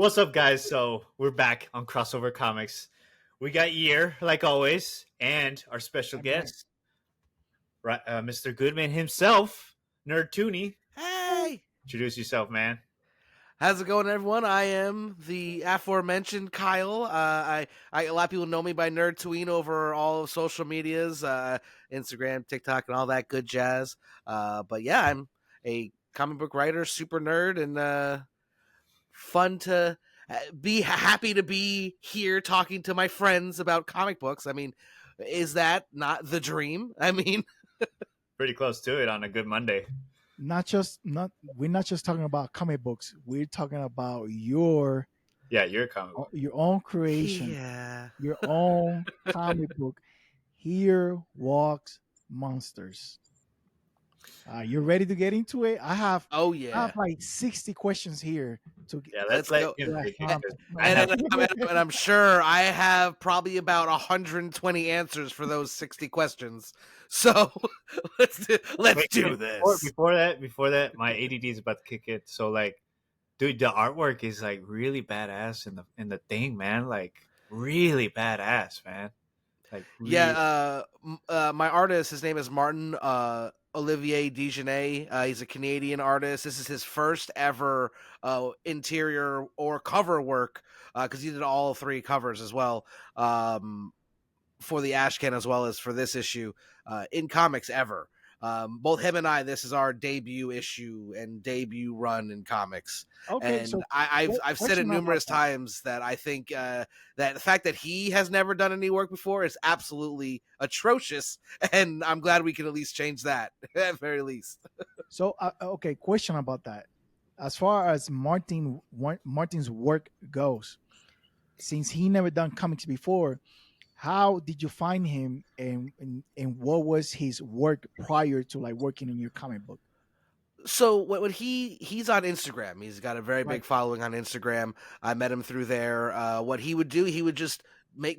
What's up, guys? So we're back on Crossover Comics. We got Year, like always, and our special I'm back. guest, Mr. Goodman himself, Nerdtooine. Hey, Introduce yourself, man. how's it going, everyone? I am the aforementioned Kyle. A lot of people know me by Nerdtooine over all of social medias, Instagram, TikTok, and all that good jazz. But yeah, I'm a comic book writer, super nerd, and fun to be happy to be here talking to my friends about comic books. I mean, is that not the dream? I mean, Pretty close to it on a good Monday. We're not just talking about comic books. We're talking about your Yeah, you're a comic book. your own creation, yeah. your own comic book. Here walks monsters. You ready to get into it? Oh I yeah. have like 60 questions here to Yeah, Let's let go. him like, take it. um, 'Cause I And, have and I'm sure I have probably about 120 answers for those 60 questions. So let's do this. before that, my ADD is about to kick in. So like, dude, the artwork is like really badass in the thing, man. Like really badass, man. Like really. Yeah, my artist, his name is Martin Olivier Dijonnet. He's a Canadian artist. This is his first ever interior or cover work because he did all three covers as well. For the Ashcan as well as for this issue in comics ever. Both him and I, this is our debut issue and debut run in comics. okay. And So I've said it question about numerous that. times that I think that the fact that he has never done any work before is absolutely atrocious, and I'm glad we can at least change that at very least. So okay, question about that. As far as Martin's work goes, since he never done comics before, how did you find him, and what was his work prior to like working in your comic book? So when he's on Instagram, he's got a very Right. big following on Instagram. I met him through there. What he would do, he would just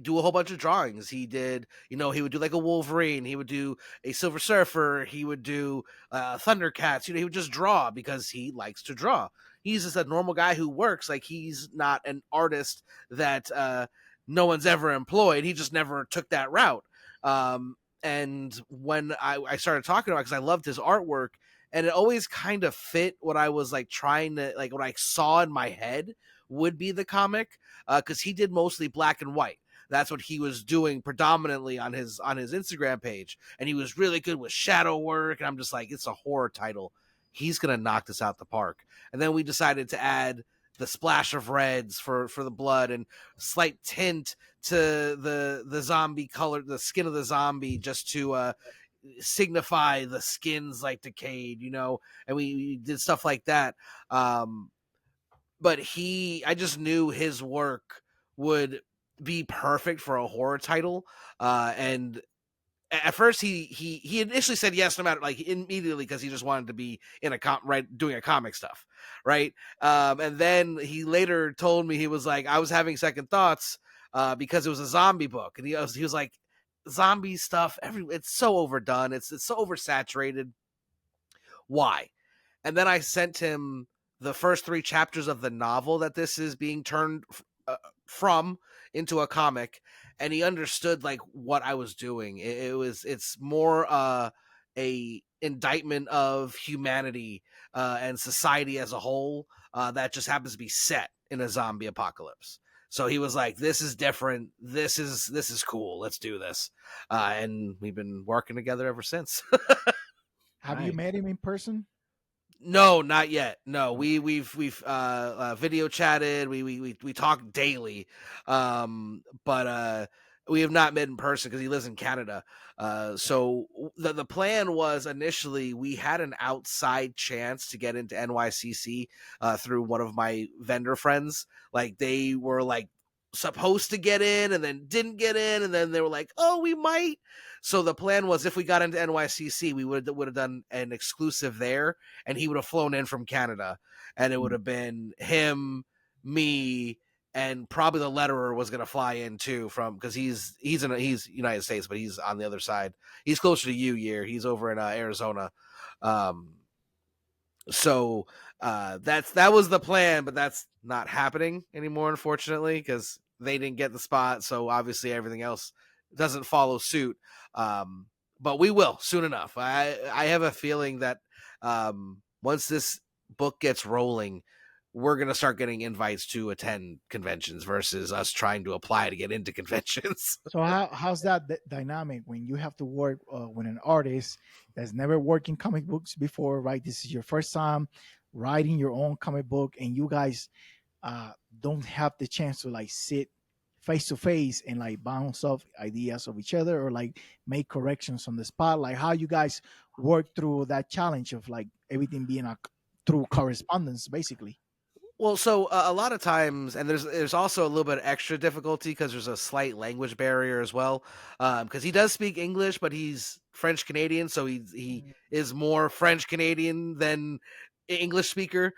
do a whole bunch of drawings. He did, he would do like a Wolverine. He would do a Silver Surfer. He would do Thundercats. He would just draw because he likes to draw. He's just a normal guy who works. Like he's not an artist that no one's ever employed. He just never took that route. And when I started talking about it, because I loved his artwork, and it always kind of fit what I was like trying to like what I saw in my head would be the comic because he did mostly black and white. That's what he was doing predominantly on his Instagram page, and he was really good with shadow work. And I'm just like, it's a horror title. He's gonna knock this out the park. And then we decided to add the splash of reds for the blood and slight tint to the zombie color, the skin of the zombie, just to signify the skin's like decayed, and we did stuff like that. But I just knew his work would be perfect for a horror title. And at first he initially said yes, no matter like immediately, because he just wanted to be in doing a comic stuff. Right. And then he later told me, he was like, I was having second thoughts, because it was a zombie book. And he was like, zombie stuff, it's so overdone, it's so oversaturated, why? And then I sent him the first 3 chapters of the novel that this is being turned from into a comic, and he understood like what I was doing. It's more a indictment of humanity and society as a whole that just happens to be set in a zombie apocalypse. So he was like, this is different. This is cool. Let's do this. And we've been working together ever since. Have you Nice. met him in person? No, not yet. No, we've video chatted. We talk daily. But we have not met in person because he lives in Canada. So the plan was initially we had an outside chance to get into NYCC through one of my vendor friends. Like they were like supposed to get in and then didn't get in, and then they were like, oh, we might. So the plan was if we got into NYCC, we would have done an exclusive there, and he would have flown in from Canada, and it would have been him, me, and probably the letterer was going to fly in too because he's United States, but he's on the other side. He's closer to you, Year. He's over in Arizona. So that was the plan, but that's not happening anymore, unfortunately, because they didn't get the spot. So obviously everything else doesn't follow suit. Um, but we will soon enough. I have a feeling that once this book gets rolling, we're gonna start getting invites to attend conventions versus us trying to apply to get into conventions. So how's that dynamic when you have to work with an artist that's never worked in comic books before, right? This is your first time writing your own comic book, and you guys don't have the chance to like sit face to face and like bounce off ideas of each other or like make corrections on the spot. Like how you guys work through that challenge of like everything being through correspondence, basically. Well, so a lot of times, and there's also a little bit of extra difficulty because there's a slight language barrier as well. Because he does speak English, but he's French Canadian, so he is more French Canadian than English speaker.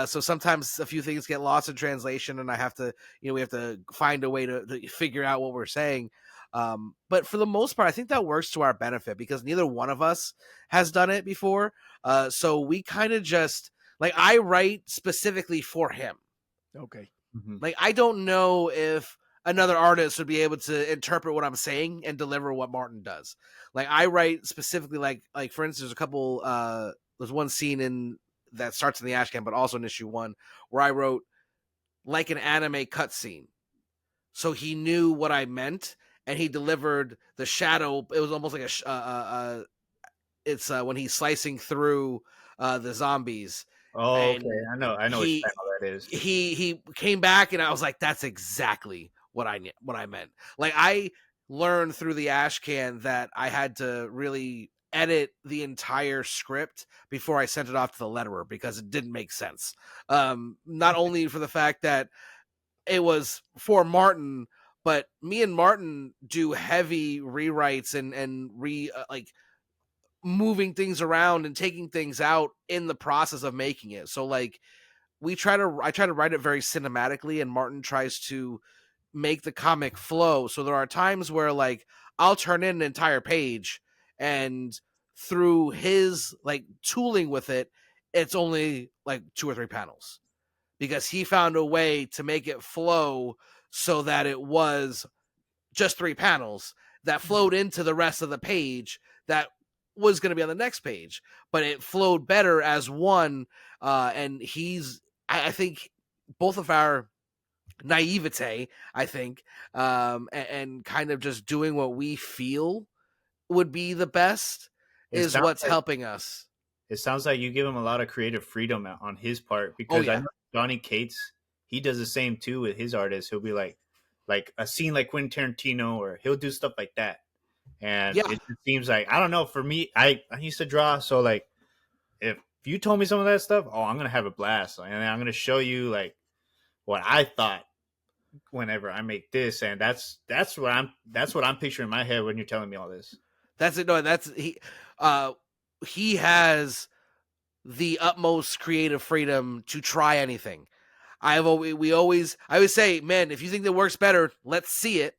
So sometimes a few things get lost in translation, and I have to, we have to find a way to figure out what we're saying. But for the most part, I think that works to our benefit because neither one of us has done it before. So we kind of just like I write specifically for him. Okay. Mhm. Like I don't know if another artist would be able to interpret what I'm saying and deliver what Martin does. Like I write specifically like for instance, there's a couple there's one scene in that starts in the ash can, but also in issue 1 where I wrote like an anime cutscene. So he knew what I meant and he delivered the shadow. It was almost like it's when he's slicing through the zombies Oh, okay. and I know which he panel that is. he came back and I was like, that's exactly what I meant. Like I learned through the ash can that I had to really edit the entire script before I sent it off to the letterer because it didn't make sense. Not only for the fact that it was for Martin, but me and Martin do heavy rewrites and like moving things around and taking things out in the process of making it. So like I try to write it very cinematically and Martin tries to make the comic flow. So there are times where like I'll turn in an entire page and through his like tooling with it, it's only like 2 or 3 panels because he found a way to make it flow so that it was just 3 panels that flowed into the rest of the page that was going to be on the next page, but it flowed better as one. And I think both of our naivete, I think, and kind of just doing what we feel would be the best It is sounds what's like helping us. it sounds like you give him a lot of creative freedom on his part Oh because I yeah. know Johnny Cates, he does the same too with his artists. He'll be like a scene like Quentin Tarantino, or he'll do stuff like that. And Yeah. it just seems like I don't know. For me, I used to draw, so like if you told me some of that stuff, oh, I'm gonna have a blast, and I'm gonna show you like what I thought whenever I make this, and that's what I'm picturing in my head when you're telling me all this. That's it. No, he has the utmost creative freedom to try anything. I always say, man, if you think that works better, let's see it,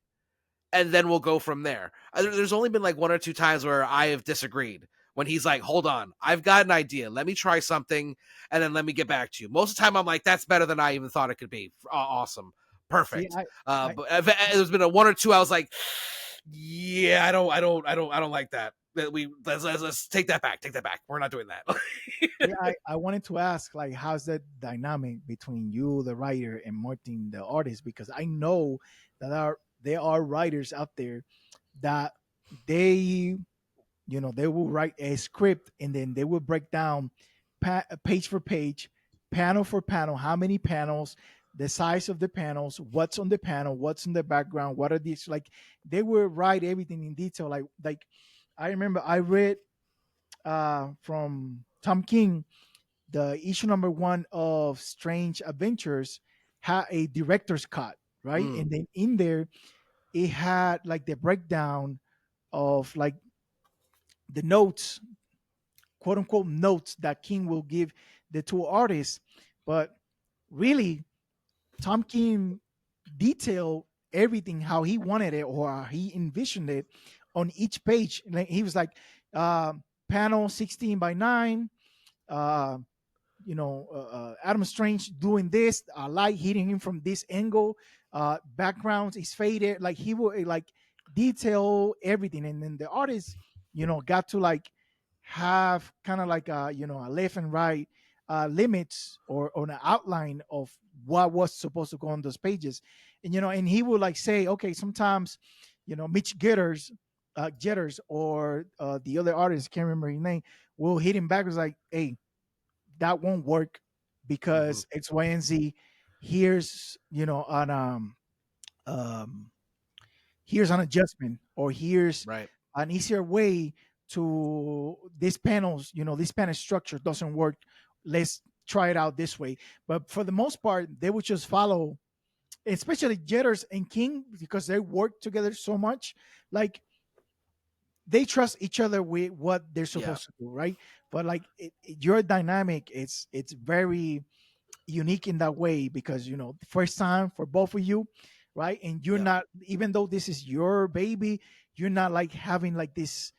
and then we'll go from there. There's only been like 1 or 2 times where I have disagreed when he's like, hold on, I've got an idea. Let me try something, and then let me get back to you. Most of the time, I'm like, that's better than I even thought it could be. Awesome, See, perfect. I But there's been a 1 or 2. I was like, yeah, I don't like that. Let's take that back. Take that back. We're not doing that. yeah, I wanted to ask, like, how's that dynamic between you, the writer, and Martin, the artist? Because I know that there are writers out there that they, they will write a script and then they will break down page for page, panel for panel, how many panels, the size of the panels, what's on the panel, what's in the background, what are these like. They will write everything in detail. Like I remember I read from Tom King, the issue number 1 of Strange Adventures had a director's cut, right? Mm. And then in there, it had like the breakdown of like the notes, quote unquote notes that King will give the 2 artists. But really, Tom King detailed everything how he wanted it or how he envisioned it on each page. Like he was like, panel 16 by 9, uh, Adam Strange doing this, light hitting him from this angle, backgrounds is faded, like he will like detail everything, and then the artist got to like have kind of like a left and right limits or on an outline of what was supposed to go on those pages. And he would like say, okay, sometimes Mitch Jetters or the other artist, can't remember his name, will hit him back, was like, hey, that won't work Mhm. because X, Y, and Z. Here's um here's an adjustment, or here's Right. an easier way to this panels, this panel structure doesn't work. Let's try it out this way. But for the most part, they would just follow, especially Jetters and King, because they work together so much. Like they trust each other with what they're Yeah. supposed to do, right? But like your dynamic, it's very unique in that way, because first time for both of you, right? And you're Yeah. not, even though this is your baby, you're not like having like this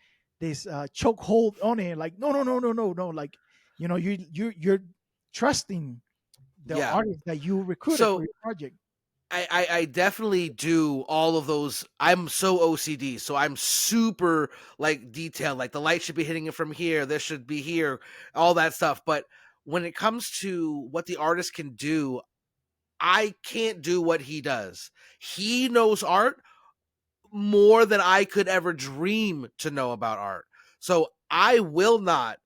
choke hold on it, like no, no, no, no, no, no, like you're trusting the Yeah. artist that you recruited for So your project. I definitely do all of those. I'm so OCD, so I'm super like detailed. Like the light should be hitting it from here. This should be here. All that stuff. But when it comes to what the artist can do, I can't do what he does. He knows art more than I could ever dream to know about art. So I will not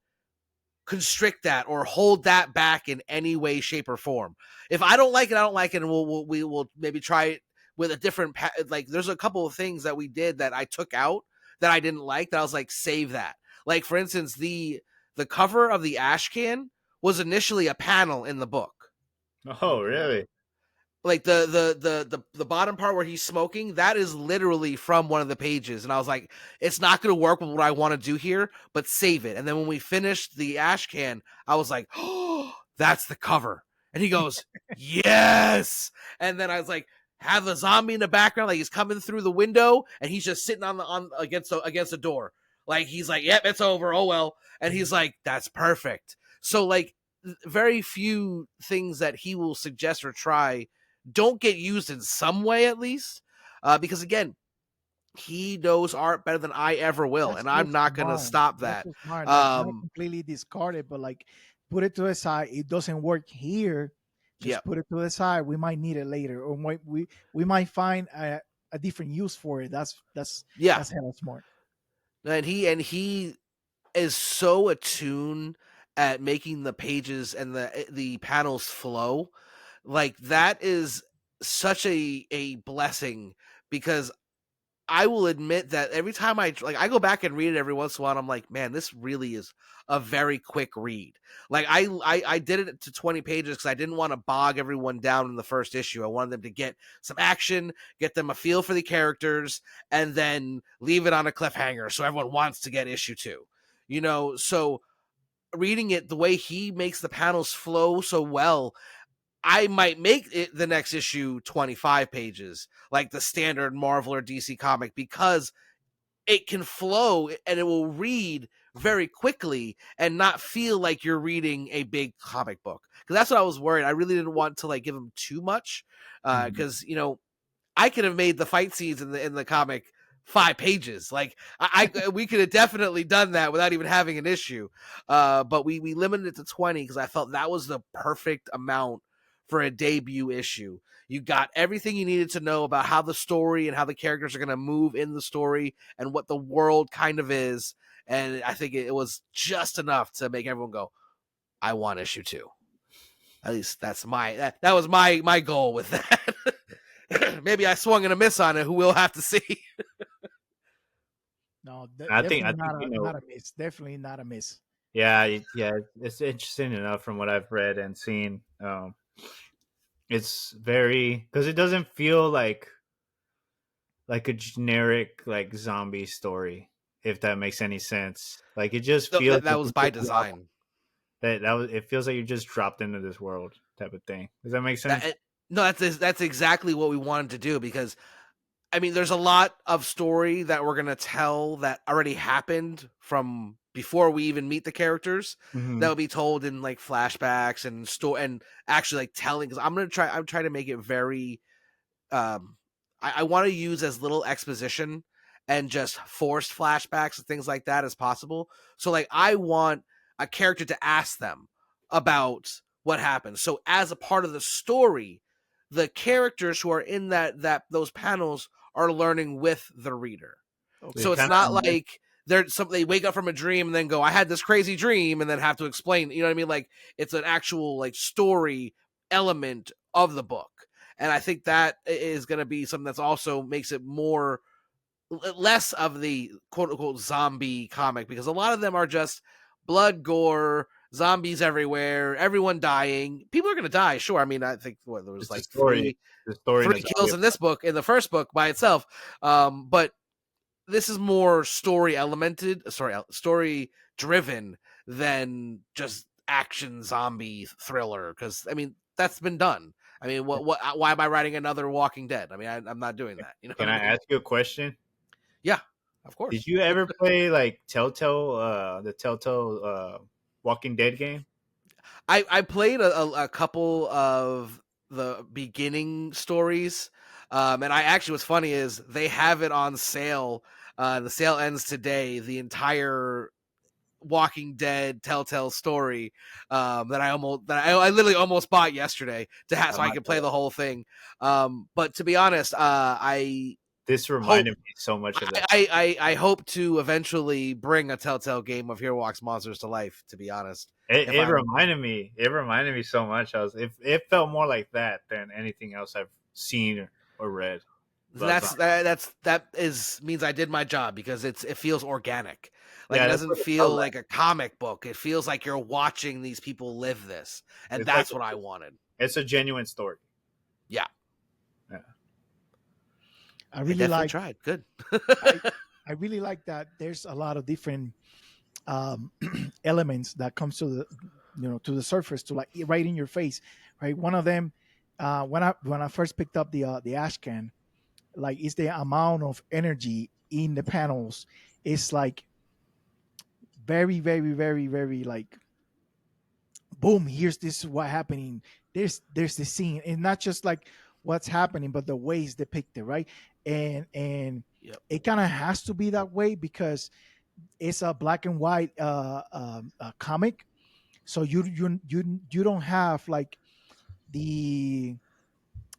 constrict that or hold that back in any way, shape, or form. If I don't like it, I don't like it, and we will maybe try it with a different like. There's a couple of things that we did that I took out that I didn't like, that I was like, save that. Like for instance, the cover of the ash can was initially a panel in the book. Oh, really? Like the bottom part where he's smoking, that is literally from one of the pages, and I was like, it's not going to work with what I want to do here, but save it. And then when we finished the ash can, I was like, oh, that's the cover. And he goes, yes. And then I was like, have a zombie in the background, like he's coming through the window and he's just sitting on against the door, like he's like, yep, it's over, oh well. And he's like, that's perfect. So like very few things that he will suggest or try don't get used in some way, at least, because again, he knows art better than I ever will, That's and I'm just not gonna smart. stop That's that. just smart. Like not Um, completely discard it, but like put it to the side. It doesn't work here. yeah, Just put it to the side. We might need it later, or we might find a different use for it. yeah, That's hella smart. and he is so attuned at making the pages and the panels flow. Like that is such a blessing, because I will admit that every time I go back and read it every once in a while, I'm like, man, this really is a very quick read. Like I did it to 20 pages because I didn't want to bog everyone down in the first issue. I wanted them to get some action, get them a feel for the characters, and then leave it on a cliffhanger so everyone wants to get issue 2. So reading it the way he makes the panels flow so well, I might make it the next issue 25 pages, like the standard Marvel or DC comic, because it can flow and it will read very quickly and not feel like you're reading a big comic book. Because that's what I was worried. I really didn't want to like give him too much, because I could have made the fight scenes in the comic 5 pages. Like we could have definitely done that without even having an issue. But we limited it to 20 because I felt that was the perfect amount for a debut issue. You got everything you needed to know about how the story and how the characters are going to move in the story and what the world kind of is. And I think it was just enough to make everyone go, I want issue 2. At least that's that was my goal with that. Maybe I swung and a miss on it. Who we'll have to see. No, I definitely think not a miss. Definitely not a miss. yeah, yeah. It's interesting enough from what I've read and seen. It's very, because it doesn't feel like a generic like zombie story, if that makes any sense. Like it just No, feels that like was you by just dropped, design. that was, it feels like you just dropped into this world type of thing. Does that make sense? No, that's exactly what we wanted to do, because I mean, there's a lot of story that we're gonna tell that already happened from before we even meet the characters, Mm-hmm. that would be told in like flashbacks and and actually like telling. Because I'm trying to make it very. I want to use as little exposition and just forced flashbacks and things like that as possible. So like I want a character to ask them about what happened. So as a part of the story, the characters who are in that those panels are learning with the reader. Okay. So It it's kind not of like they wake up from a dream and then go, I had this crazy dream, and then have to explain, you know what I mean? Like it's an actual like story element of the book. And I think that is going to be something that's also makes it more less of the quote unquote zombie comic, because a lot of them are just blood, gore, zombies everywhere, everyone dying. People are going to die, sure. I mean, I think there was it's the like story. The story in three the kills in this book, in the first book by itself. But this is more story story driven than just action zombie thriller. Because I mean, that's been done. I mean, why am I writing another Walking Dead? I mean, I'm not doing that. You know? Can I ask you a question? Yeah, of Did course. you ever play like the Telltale Walking Dead game? I played a couple of the beginning stories, and I actually what's funny is they have it on sale. The sale ends today. The entire Walking Dead Telltale story that I literally almost bought yesterday to have so I could play the whole thing. But to be honest, I This hope reminded me so much of that. I hope to eventually bring a Telltale game of Here Walks Monsters to life. To be honest, It, if it I'm reminded me. It reminded me so much. It felt more like that than anything else I've seen or read. about zombies. that is means I did my job, because it feels organic. Like Yeah, it that's doesn't what it felt feel like. like a comic book. It feels like you're watching these people live this, and It's like that's what I wanted. it's a genuine story. Yeah, Yeah. I I really definitely like tried. Good. I I really like that there's a lot of different um, elements that comes to the to the surface, to like right in your face, right? One of them, when I first picked up the ash can, like is the amount of energy in the panels. It's like very very very very like boom, here's this what happening. There's the scene, and not just like what's happening, but the ways depicted, right? And Yep. it kind of has to be that way because it's a black and white comic, so you don't have like the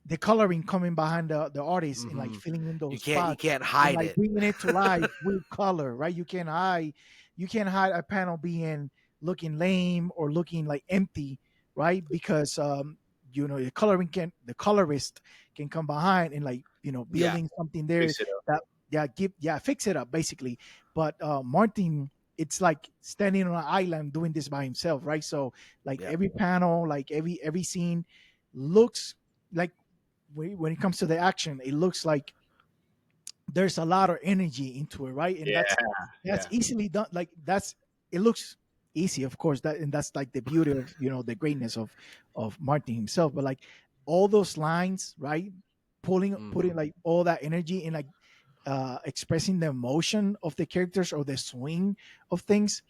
the coloring coming behind the artist and like Mm-hmm. filling in You those can't spots and hide like it. bringing it to life with color, right? You can't hide a panel being looking lame or looking like empty, right? Because the colorist can come behind and like Yeah. building something there Fix it up. that fix it up basically. But Martin, it's like standing on an island doing this by himself, right? So like Yeah. every panel, like every scene looks like when it comes to the action, it looks like there's a lot of energy into it, right? And Yeah, that's yeah. easily done. Like it looks easy, of course. That's like the beauty of the greatness of Martin himself. But like all those lines, right? Putting Mm-hmm. like all that energy and like expressing the emotion of the characters or the swing of things.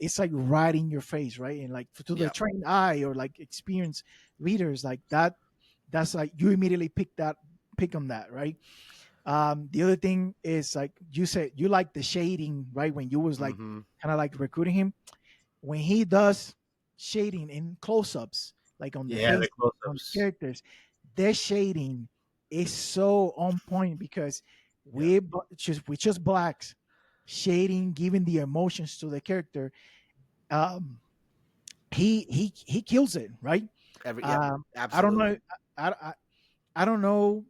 It's like right in your face, right? And like to the Yeah. trained eye or like experienced readers, like that's like you immediately pick on that, right? The other thing is like you said you like the shading, right? When you was like Mm-hmm. kind of like recruiting him, when he does shading in close-ups, like on the Yeah, face the on the close-ups. characters, their shading is so on point because Yeah. we just blacks shading, giving the emotions to the character. Um, he kills it, right? Yep. I don't Absolutely. know. I don't know.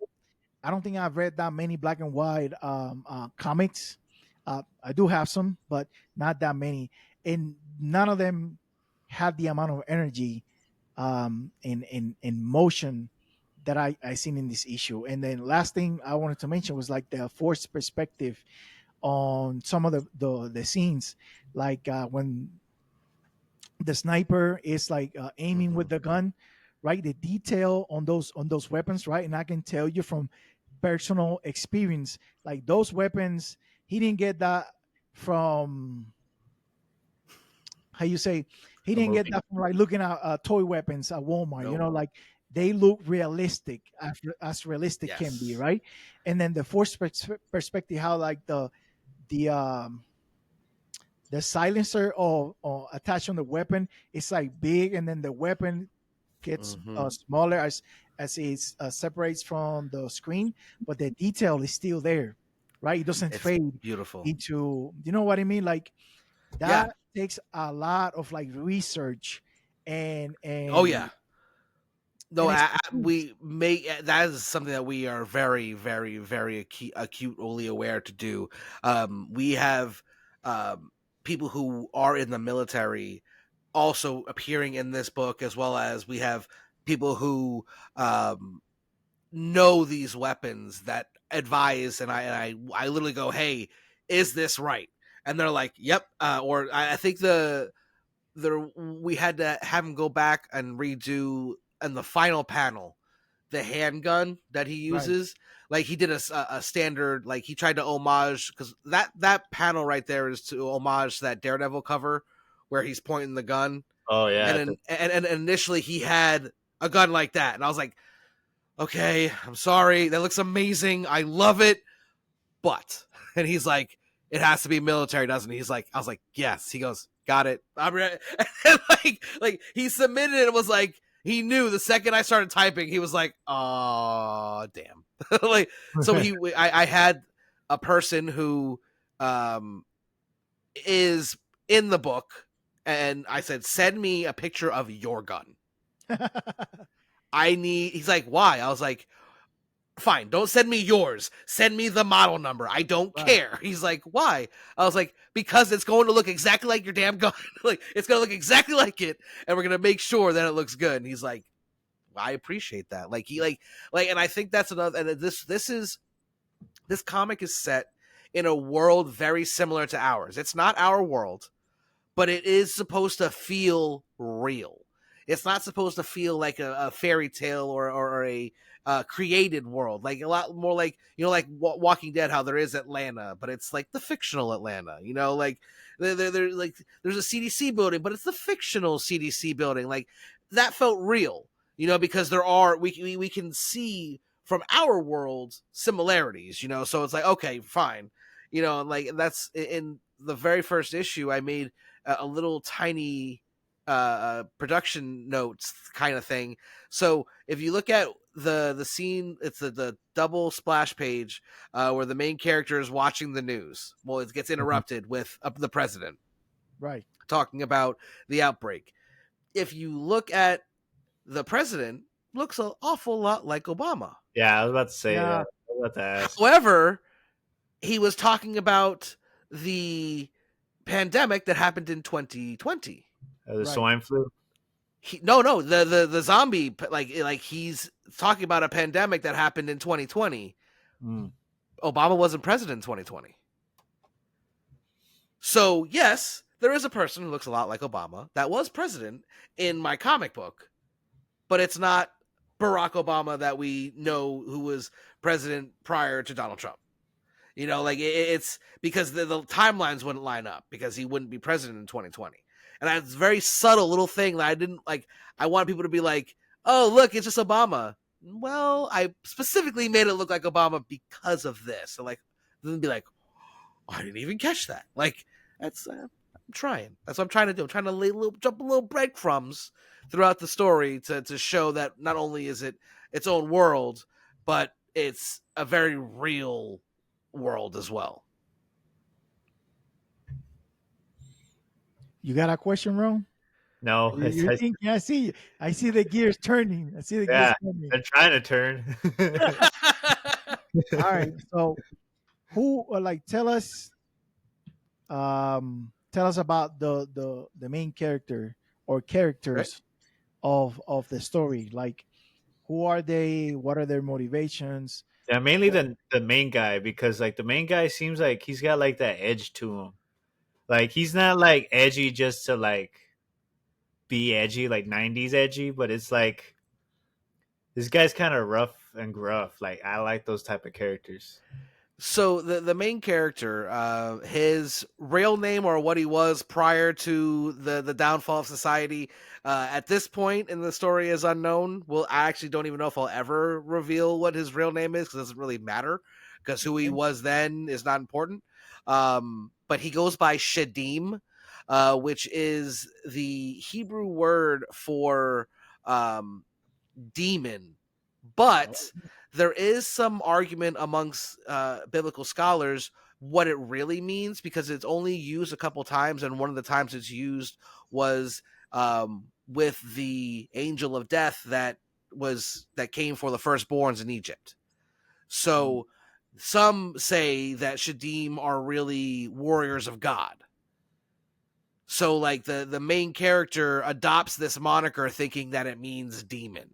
I don't think I've read that many black and white comics. I do have some, but not that many, and none of them had the amount of energy and motion that I seen in this issue. And then last thing I wanted to mention was like the forced perspective on some of the scenes, like when the sniper is like aiming Mm-hmm. with the gun, right? The detail on those weapons, right? And I can tell you from personal experience, like those weapons, he didn't get that from. how you say, he A didn't get movie. that from like looking at toy weapons at Walmart. You Nope. know, like they look realistic, as realistic can be, Yes. right? And then the force perspective, how like the um the silencer or attached on the weapon, it's like big, and then the weapon gets Hmm. smaller as it separates from the screen, but the detail is still there, right? It doesn't It's fade beautiful. into, you know what I mean? Like Yeah. that takes a lot of like research and Oh yeah. No, expertise. we make that is something that we are very, very, very acutely aware to do. We have people who are in the military also appearing in this book, as well as we have people who um, know these weapons that advise, and I literally go, "Hey, is this right?" And they're like, "Yep." Or I think we had to have him go back and redo in the final panel the handgun that he Right. uses. Like he did a standard, like he tried to homage, because that panel right there is to homage that Daredevil cover where he's pointing the gun, Oh and yeah, and initially he had a gun like that, and I was like, okay, I'm sorry, that looks amazing, I love it, but, and he's like, it has to be military, doesn't he? He's like, I was like, yes. He goes, got it. I'm ready. And like he submitted it and was like, he knew the second I started typing, he was like, oh damn. Like, so I had a person who um is in the book, and I said, send me a picture of your gun. He's like, why? I was like, fine, don't send me yours. Send me the model number. I don't Right. care. He's like, why? I was like, because it's going to look exactly like your damn gun. Like, it's going to look exactly like it, and we're going to make sure that it looks good. And he's like, I appreciate that. Like, he like, and I think that's another, and this comic is set in a world very similar to ours. It's not our world, but it is supposed to feel real. It's not supposed to feel like a fairy tale or a created world, like a lot more like, like Walking Dead, how there is Atlanta, but it's like the fictional Atlanta. Like like there's a CDC building, but it's the fictional CDC building. Like that felt real, because we can see from our world similarities. So it's like, okay, fine, and like that's in the very first issue. I made a little tiny production notes kind of thing. So if you look at the scene, it's the double splash page where the main character is watching the news. Well, it gets interrupted with the president Right. talking about the outbreak. If you look at the president, looks an awful lot like Obama. yeah. I was about to say that. Yeah. I was about to ask. However, he was talking about the pandemic that happened in 2020. The Right. swine flu. No, the zombie, like he's talking about a pandemic that happened in 2020. Mm. Obama wasn't president in 2020. So yes, there is a person who looks a lot like Obama that was president in my comic book, but it's not Barack Obama that we know, who was president prior to Donald Trump. Like it's because the timelines wouldn't line up, because he wouldn't be president in 2020. And that's a very subtle little thing that I didn't like. I want people to be like, oh, look, it's just Obama. Well, I specifically made it look like Obama because of this. So like, then be like, oh, I didn't even catch that. Like, that's I'm trying. That's what I'm trying to do. I'm trying to jump a little breadcrumbs throughout the story to show that not only is it its own world, but it's a very real world as well. You got a question, Ron? No, You're thinking. I see the gears turning. I see the gears yeah, turning. they're trying to turn. All right. So, who like tell us about the main character or Right? characters of the story. Like, who are they? What are their motivations? Yeah, mainly the main guy, because like the main guy seems like he's got like that edge to him. Like he's not like edgy just to like be edgy, like 90s edgy, but it's like this guy's kind of rough and gruff. Like I like those type of characters. So the main character, his real name or what he was prior to the downfall of society, at this point in the story is unknown. Well, I actually don't even know if I'll ever reveal what his real name is because it doesn't really matter because who he was then is not important. But he goes by Shadim, which is the Hebrew word for demon, but there is some argument amongst biblical scholars what it really means because it's only used a couple times, and one of the times it's used was with the angel of death that came for the firstborns in Egypt. So some say that Shadim are really warriors of God. So like the main character adopts this moniker thinking that it means demon.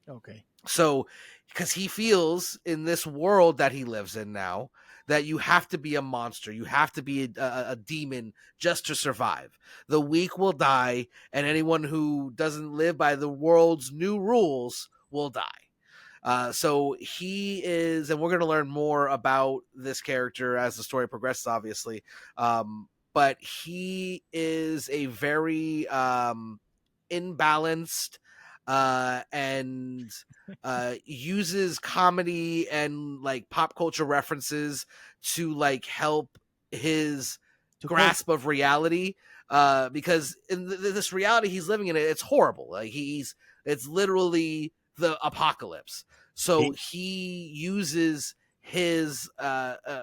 Okay. So, because he feels in this world that he lives in now that you have to be a monster, you have to be a demon just to survive. The weak will die, and anyone who doesn't live by the world's new rules will die. So he is, and we're going to learn more about this character as the story progresses, obviously. But he is a very imbalanced and uses comedy and like pop culture references to like help his To cope. grasp of reality. Because in this reality he's living in, it's horrible. Like it's literally the apocalypse. So he uses his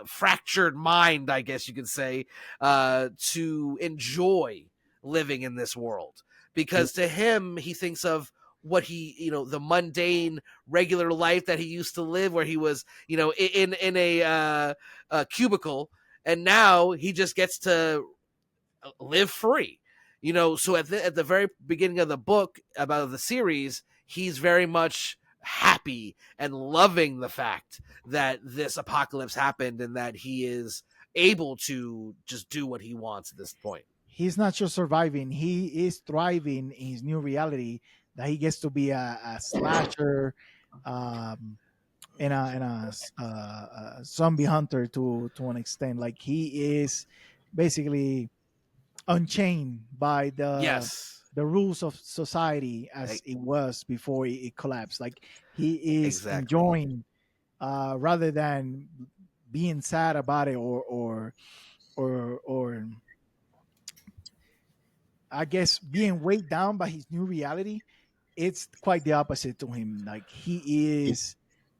fractured mind, I guess you could say, to enjoy living in this world. Because to him, he thinks of what he, the mundane, regular life that he used to live, where he was, in a cubicle, and now he just gets to live free. So at the very beginning of the book about the series, he's very much happy and loving the fact that this apocalypse happened and that he is able to just do what he wants at this point. He's not just surviving; he is thriving in his new reality. That he gets to be a slasher, and a zombie hunter to an extent. Like he is basically unchained by Yes, the rules of society as like, it was before it collapsed. Like he is exactly. enjoying rather than being sad about it or I guess being weighed down by his new reality. It's quite the opposite to him. Like he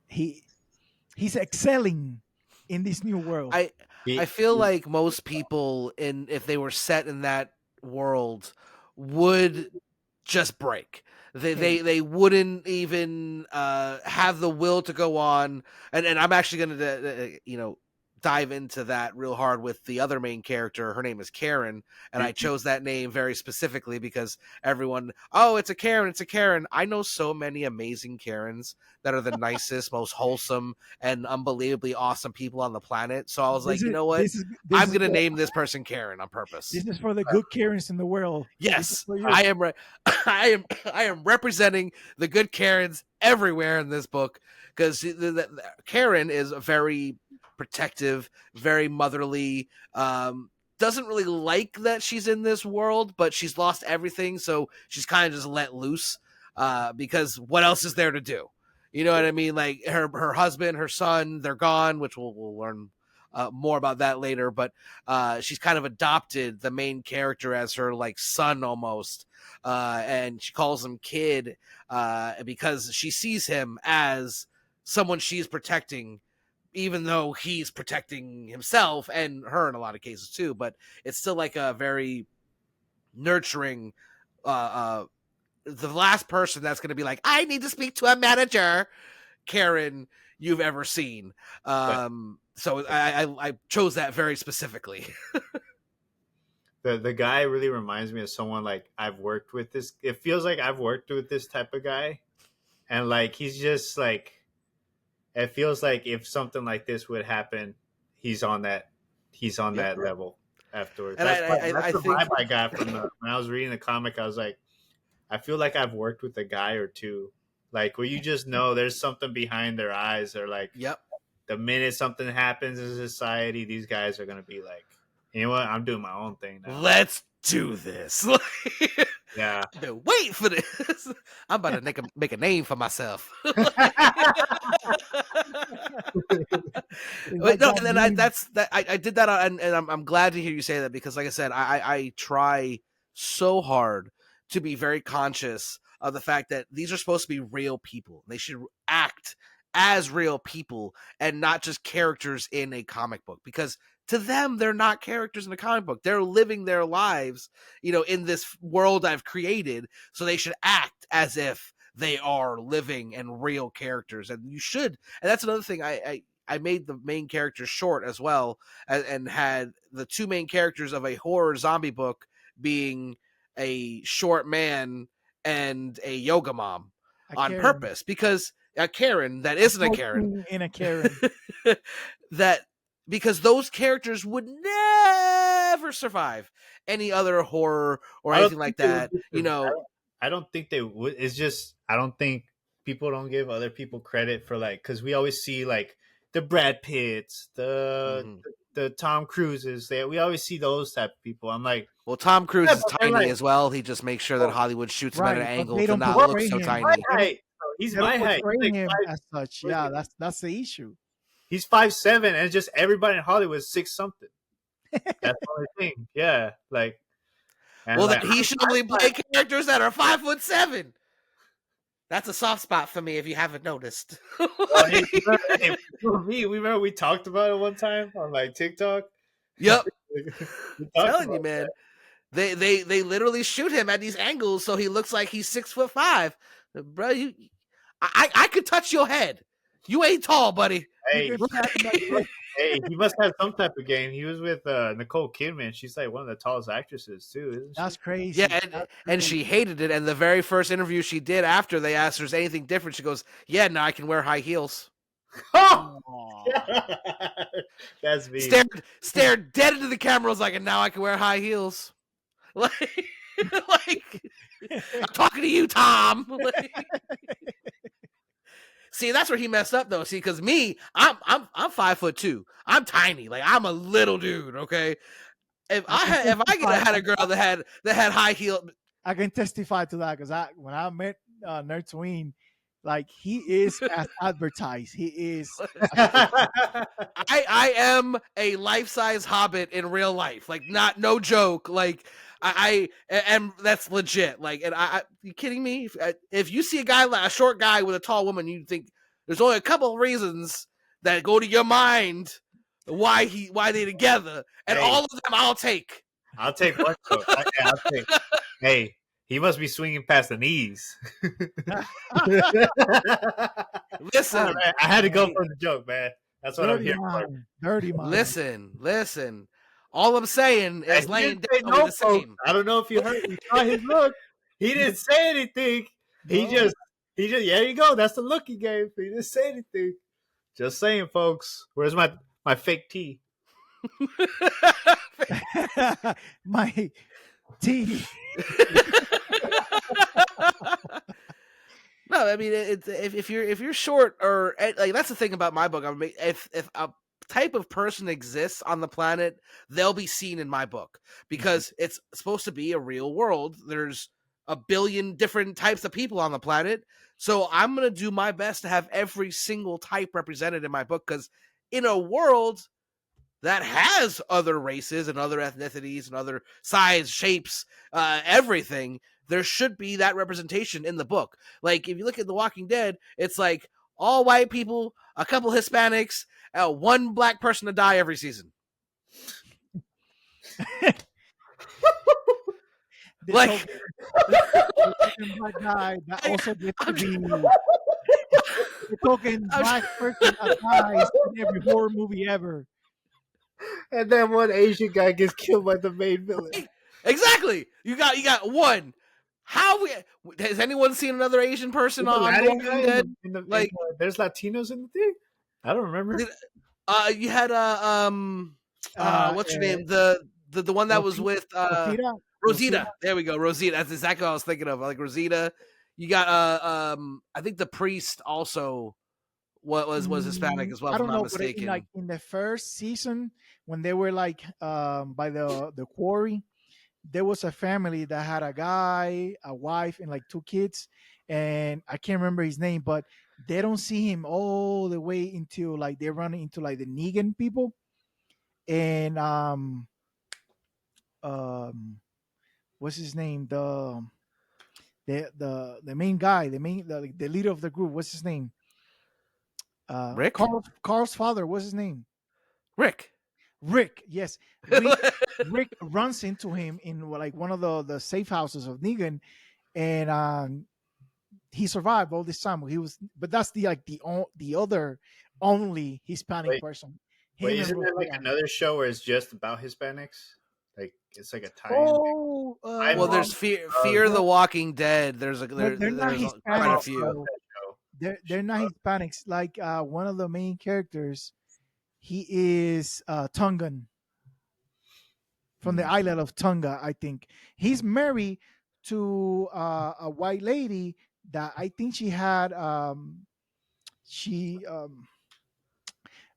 he's excelling in this new world. I feel like most people, if they were set in that world, would just break. They wouldn't even have the will to go on. And I'm actually going to dive into that real hard with the other main character. Her name is Karen, and I chose that name very specifically because everyone, oh, it's a Karen, it's a Karen. I know so many amazing Karens that are the nicest, most wholesome, and unbelievably awesome people on the planet. So I was like, you know what? I'm going to name this person Karen on purpose. This is for the good Karens in the world. Yes, I am. I am representing the good Karens everywhere in this book because Karen is very protective, very motherly. Doesn't really like that she's in this world, but she's lost everything, so she's kind of just let loose. Because what else is there to do? You know what I mean? Like her husband, her son, they're gone, which we'll learn more about that later. But she's kind of adopted the main character as her like son almost, and she calls him kid because she sees him as someone she's protecting, even though he's protecting himself and her in a lot of cases too. But it's still like a very nurturing. The last person that's going to be like, I need to speak to a manager, Karen, you've ever seen. So I chose that very specifically. The guy really reminds me of someone like I've worked with this. It feels like I've worked with this type of guy, and like he's just like, it feels like if something like this would happen, he's on that level afterwards. And That's the think vibe I got from when I was reading the comic. I was like, I feel like I've worked with a guy or two, like where you just know there's something behind their eyes, or like yep, the minute something happens in society, these guys are gonna be like, you know what? I'm doing my own thing now. Let's do this. Yeah. I've been waiting for this. I'm about to make a name for myself. Like No, that and then meme. I did that, and I'm glad to hear you say that, because, like I said, I try so hard to be very conscious of the fact that these are supposed to be real people. They should act as real people and not just characters in a comic book, because to them, they're not characters in a comic book. They're living their lives, in this world I've created. So they should act as if they are living and real characters. And you should. And that's another thing. I made the main characters short as well, and had the two main characters of a horror zombie book being a short man and a yoga mom on Karen. purpose, because a Karen that isn't a Karen in a Karen. because those characters would never survive any other horror or anything like that. I don't think they would. It's just, I don't think people don't give other people credit for, like, because we always see like the Brad Pitts, the Tom Cruises. We always see those type of people. I'm like, well, Tom Cruise is but tiny like- as well. He just makes sure that Hollywood shoots him at an Right, but angle they to don't not look portray so him. tiny. height. He's They don't my height. portray He's like him five- as such. Yeah, that's the issue. He's 5'7", and just everybody in Hollywood is 6 something. That's the only thing. Yeah, like. and Well, like, then he should only play characters that are 5'7". That's a soft spot for me, if you haven't noticed. hey, for me, remember we talked about it one time on like TikTok. Yep. We talked I'm telling you, about man. They literally shoot him at these angles so he looks like he's 6'5". Bro, I could touch your head. You ain't tall, buddy. Hey, hey, he must have some type of game. He was with Nicole Kidman. She's like one of the tallest actresses too, isn't she? That's crazy. Yeah, and she hated it. And the very first interview she did after they asked her, is anything different? She goes, yeah, now I can wear high heels. Oh! That's me. Stared dead into the camera. Was like, and now I can wear high heels. Like I'm talking to you, Tom. See, that's where he messed up, though. See, because me, I'm 5'2". I'm tiny. Like, I'm a little dude. Okay, if I had a girl that had high heel, I can testify to that, because when I met Nerdtooine, like, he is as advertised. He is. I am a life-size hobbit in real life. Like, no joke. Like, I and that's legit. Like, and you kidding me? If you see a short guy with a tall woman, you think there's only a couple of reasons that go to your mind why they together, and all of them I'll take. I'll take one. I'll take. Hey, he must be swinging past the knees. Listen, I had to go for the joke, man. That's what I'm here for. Dirty mind. Listen. All I'm saying is laying down the same. I don't know if you heard. You saw his look. He didn't say anything. He just. Yeah, you go. That's the look he gave. He didn't say anything. Just saying, folks. Where's my fake tea? My tea. No, I mean, if you're short, or like, that's the thing about my book. I mean, if a type of person exists on the planet, they'll be seen in my book, because it's supposed to be a real world. There's a billion different types of people on the planet, so I'm gonna do my best to have every single type represented in my book, because in a world that has other races and other ethnicities and other size, shapes, everything, there should be that representation in the book. Like, if you look at The Walking Dead, it's like all white people, a couple Hispanics, one black person to die every season. Like, black guy that also gets to be the token black person that dies in every horror movie ever. And then one Asian guy gets killed by the main villain. Exactly. You got one. Has anyone seen another Asian person on Walking Dead? There's Latinos in the thing. I don't remember. You had what's your name? The one that was with Rosita. There we go, Rosita. That's exactly what I was thinking of. Like Rosita. You got I think the priest also was Hispanic as well, I if I'm don't not know, but mistaken. in the first season when they were like by the quarry, there was a family that had a guy, a wife, and like two kids, and I can't remember his name, but they don't see him all the way until like they run into like the Negan people, and um what's his name, the main guy, the leader of the group, what's his name, Rick? Carl's father, what's his name, Rick. Rick. Yes, Rick runs into him in like one of the safe houses of Negan, and he survived all this time. He was, but that's the like the other only Hispanic Wait, person. wait, Him and isn't there like Rosita. another show where it's just about Hispanics? Like it's like a tie-in. Oh, Well, I'm there's Fear of the Walking Dead. There's no, they're not quite a Hispanics few. though. that show. They're not Hispanics. Like one of the main characters, he is Tongan from the Hmm. island of Tonga. I think he's married to a white lady that I think she had she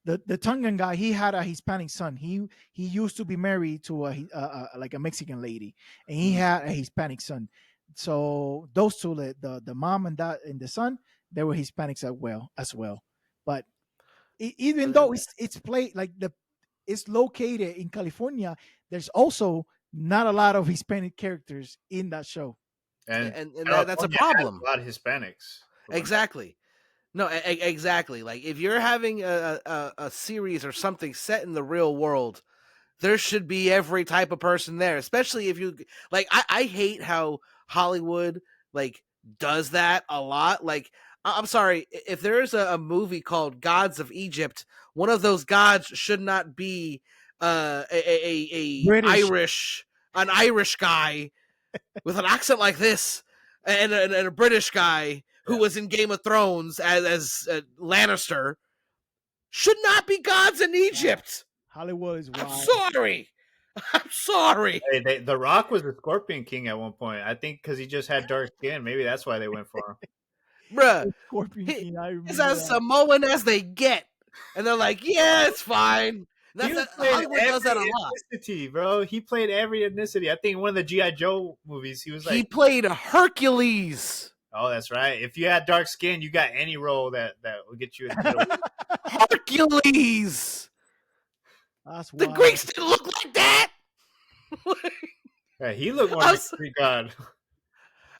the Tongan guy, he had a Hispanic son. He used to be married to like a Mexican lady, and he had a Hispanic son. So those two, the mom and dad and the son, they were Hispanics as well. But even though it's played like it's located in California, there's also not a lot of Hispanic characters in that show. And And that's a California has problem. a lot of Hispanics. Exactly. No, exactly. Like if you're having a series or something set in the real world, there should be every type of person there. Especially if you like, I hate how Hollywood like does that a lot. Like, I'm sorry, if there's a movie called Gods of Egypt, one of those gods should not be a British. an Irish guy with an accent like this, and a British guy who Yeah. was in Game of Thrones as Lannister should not be gods in Egypt. Hollywood is I'm wild. sorry. I'm sorry. Hey, The Rock was the Scorpion King at one point. I think because he just had dark skin. Maybe that's why they went for him. Bruh, Scorpion he King, I is remember as that. Samoan as they get. And they're like, yeah, it's fine. He was playing Hollywood does that a every lot. ethnicity, bro. He played every ethnicity. I think in one of the G.I. Joe movies, he was He like, played Hercules. oh, that's right. If you had dark skin, you got any role that will get you into the Hercules. That's The wild. Greeks didn't look like that. Yeah, he looked more I'm like a Greek god.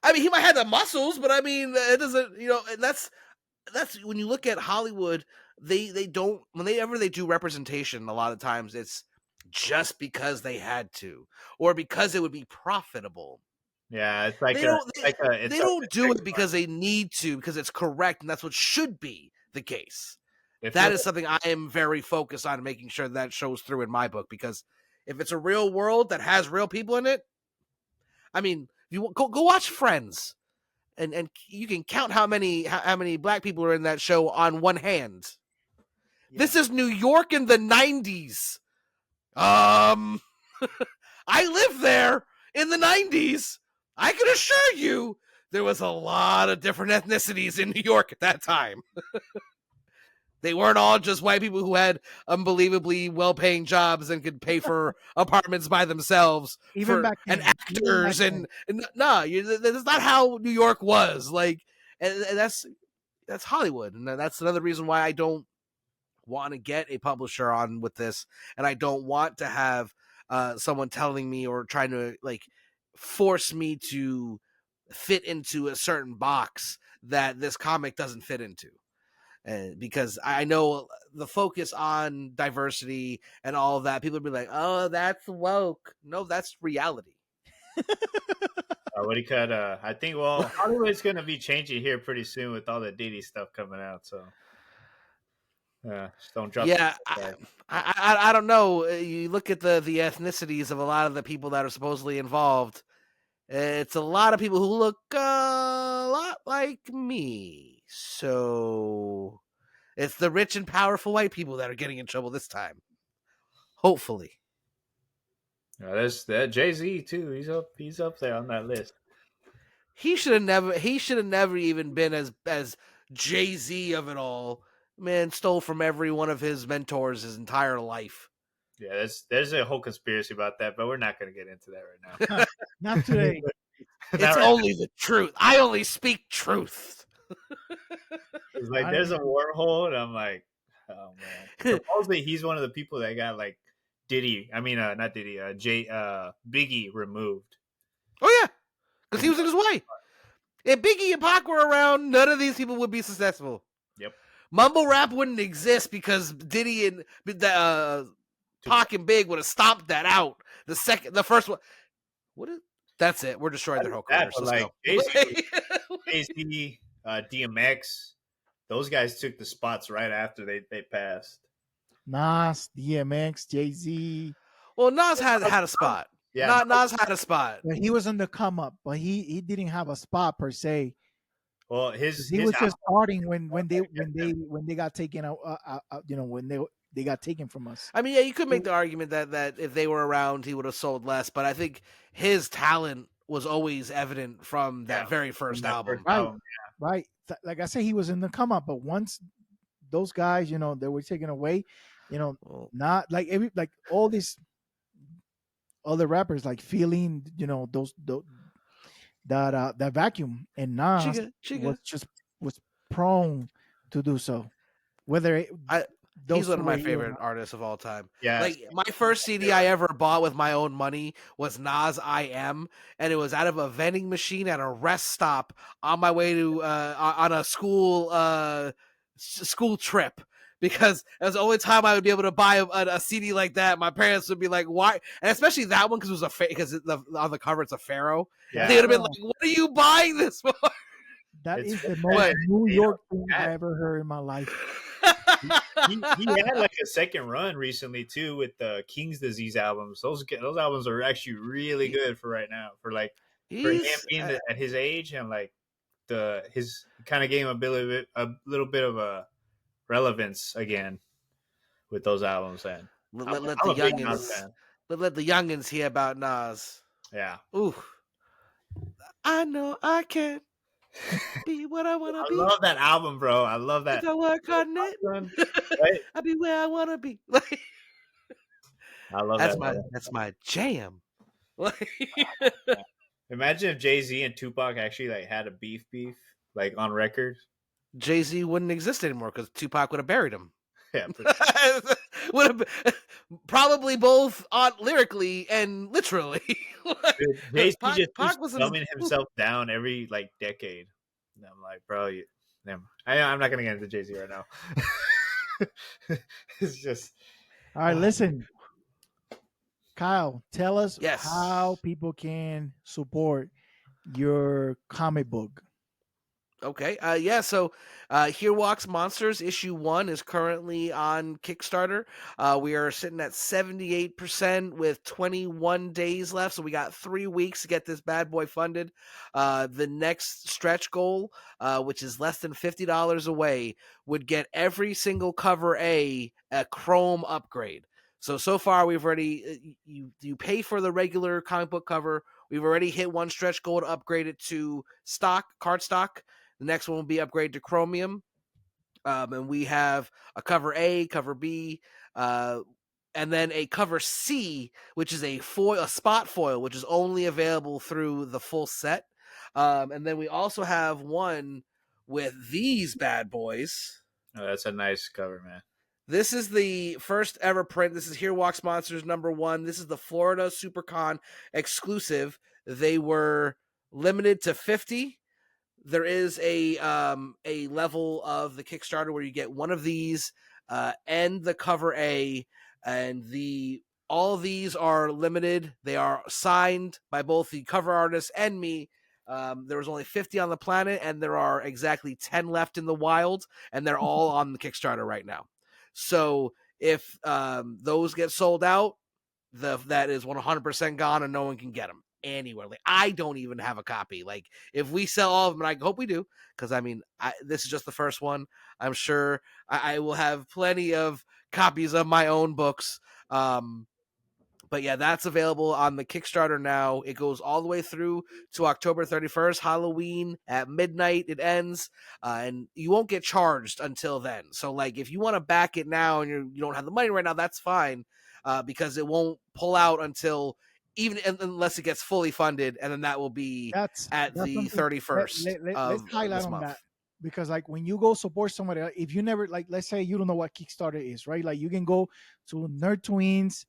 I mean, he might have the muscles, but I mean, it doesn't. And that's when you look at Hollywood. They don't whenever they do representation. A lot of times, it's just because they had to, or because it would be profitable. Yeah, it's like They it's don't do it because they need to, because it's correct, and that's what should be the case. If That is something I am very focused on making sure that shows through in my book, because if it's a real world that has real people in it, I mean, you go watch Friends, and you can count how many black people are in that show on one hand. Yeah. This is New York in the 90s. I lived there in the 90s. I can assure you there was a lot of different ethnicities in New York at that time. They weren't all just white people who had unbelievably well-paying jobs and could pay for apartments by themselves, Even back and then. Even back actors, and no, that's not how New York was. Like, and that's Hollywood, and that's another reason why I don't want to get a publisher on with this, and I don't want to have someone telling me or trying to like force me to fit into a certain box that this comic doesn't fit into. Because I know the focus on diversity and all of that, people would be like, "Oh, that's woke." No, that's reality. what do you cut? I think Hollywood's gonna be changing here pretty soon with all the Diddy stuff coming out. So just don't drop. Yeah, I don't know. You look at the ethnicities of a lot of the people that are supposedly involved. It's a lot of people who look a lot like me. So it's the rich and powerful white people that are getting in trouble this time. Hopefully. There's that Jay-Z too. He's up there on that list. He should have never even been as Jay-Z of it all. Man stole from every one of his mentors his entire life. Yeah, there's a whole conspiracy about that, but we're not going to get into that right now. Not today. Not It's right only the truth. I only speak truth. It's like I there's a don't wormhole, and I'm like, oh man. Supposedly he's one of the people that got like Diddy. I mean, not Diddy. Biggie removed. Oh yeah, because he was in his way. If Biggie and Pac were around, none of these people would be successful. Yep. Mumble rap wouldn't exist because Diddy and Pac and Big would have stomped that out. The first one. That's it. We're destroying their whole careers. But Let's like go. basically, Jay-Z, DMX, those guys took the spots right after they passed. Nas, DMX, Jay-Z. Well, Nas had a spot. Yeah, Nas had a spot. But he was on the come up, but he didn't have a spot per se. Well, He his was just album, starting when they got taken out. When they got taken from us. I mean, yeah, you could make the argument that if they were around, he would have sold less. But I think his talent was always evident from that very first album. Right. Like I said, he was in the come up, but once those guys, they were taken away, not like all these other rappers like feeling, that vacuum, and Nas was prone to do so. Whether he's one of my favorite artists of all time. Yeah, like my first CD I ever bought with my own money was Nas I Am, and it was out of a vending machine at a rest stop on my way to on a school trip. Because it was the only time I would be able to buy a CD like that. My parents would be like, "Why?" And especially that one because it was because on the cover it's a pharaoh. Yeah. They would have been like, "What are you buying this for?" That is the most New York thing I ever heard in my life. he had like a second run recently too with the King's Disease albums. Those albums are actually really good for right now. For him being at his age, and like his kind of gave him a little bit of a relevance again with those albums. And let the youngins hear about Nas. Yeah. Ooh. I know I can be what I want to be. I love that album, bro. I love that. If I work on it, right? I'll be where I want to be. I love that's my jam. Imagine if Jay-Z and Tupac actually like had a beef like on record. Jay-Z wouldn't exist anymore because Tupac would have buried him. Yeah, would have probably both lyrically and literally. Jay-Z just keeps dumbing himself down every like decade. And I'm like, bro, I'm not gonna get into Jay-Z right now. It's just all right. Listen, Kyle, tell us yes. how people can support your comic book. Okay. So Here Walks Monsters issue 1 is currently on Kickstarter. We are sitting at 78% with 21 days left. So we got 3 weeks to get this bad boy funded. The next stretch goal, which is less than $50 away, would get every single cover a Chrome upgrade. So far we've already, you pay for the regular comic book cover. We've already hit one stretch goal to upgrade it to cardstock. The next one will be upgraded to Chromium. And we have a cover A, cover B, and then a cover C, which is a spot foil, which is only available through the full set. And then we also have one with these bad boys. Oh, that's a nice cover, man. This is the first ever print. This is Here Walks Monsters #1. This is the Florida SuperCon exclusive. They were limited to 50. There is a level of the Kickstarter where you get one of these and the cover A, and all of these are limited. They are signed by both the cover artist and me. There was only 50 on the planet, and there are exactly 10 left in the wild, and they're all on the Kickstarter right now. So if those get sold out, that is 100% gone, and no one can get them anywhere. Like, I don't even have a copy. Like, if we sell all of them, and I hope we do, because I mean, this is just the first one. I'm sure I will have plenty of copies of my own books. But yeah, that's available on the Kickstarter now. It goes all the way through to October 31st, Halloween at midnight. It ends, and you won't get charged until then. So, like, if you want to back it now and you don't have the money right now, that's fine, because it won't pull out until unless it gets fully funded, and then that will be at That's the something. 31st Let's of highlight this on month. that, because like when you go support somebody, if you never, like, let's say you don't know what Kickstarter is, right? Like you can go to Nerdtooine's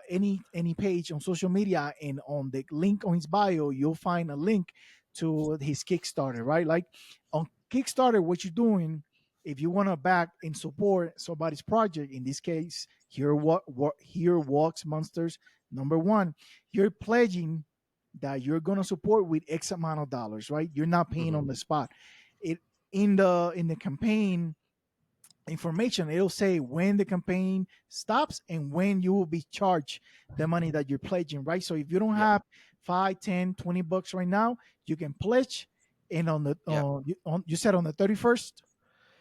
any page on social media, and on the link on his bio you'll find a link to his Kickstarter, right? Like on Kickstarter, what you're doing, if you want to back and support somebody's project, in this case here walks monsters number one, you're pledging that you're going to support with X amount of dollars, right? You're not paying Mm-hmm. on the spot. It in the campaign information, it'll say when the campaign stops and when you will be charged the money that you're pledging, right? So if you don't Yep. have 5, 10, $20 right now, you can pledge, and on the Yep. you said on the 31st.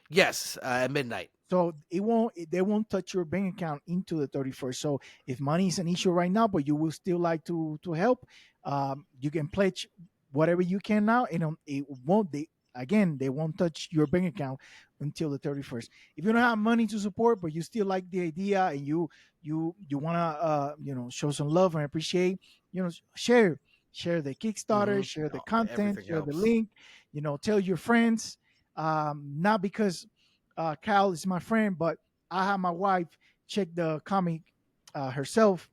Yes, at midnight. So they won't touch your bank account into the 31st. So if money is an issue right now, but you will still like to help, you can pledge whatever you can now, and it won't. They won't touch your bank account until the 31st. If you don't have money to support, but you still like the idea, and you wanna show some love and appreciate, share the Kickstarter, share the content, Everything share the helps. link, tell your friends. Not because Kyle is my friend, but I had my wife check the comic herself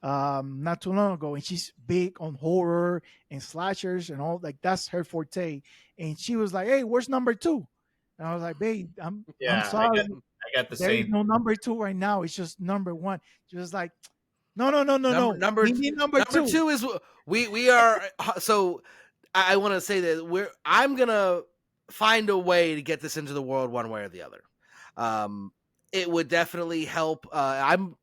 not too long ago, and she's big on horror and slashers and all. Like that's her forte. And she was like, "Hey, where's number 2?" And I was like, "Babe, I'm Yeah, I got sorry, I got the there is same. no number 2 right now. It's just number 1." She was like, "No, no, no, no, Number no. number We need number number 2." two is we are so I want to say that I'm gonna find a way to get this into the world one way or the other. Um, it would definitely help. I'm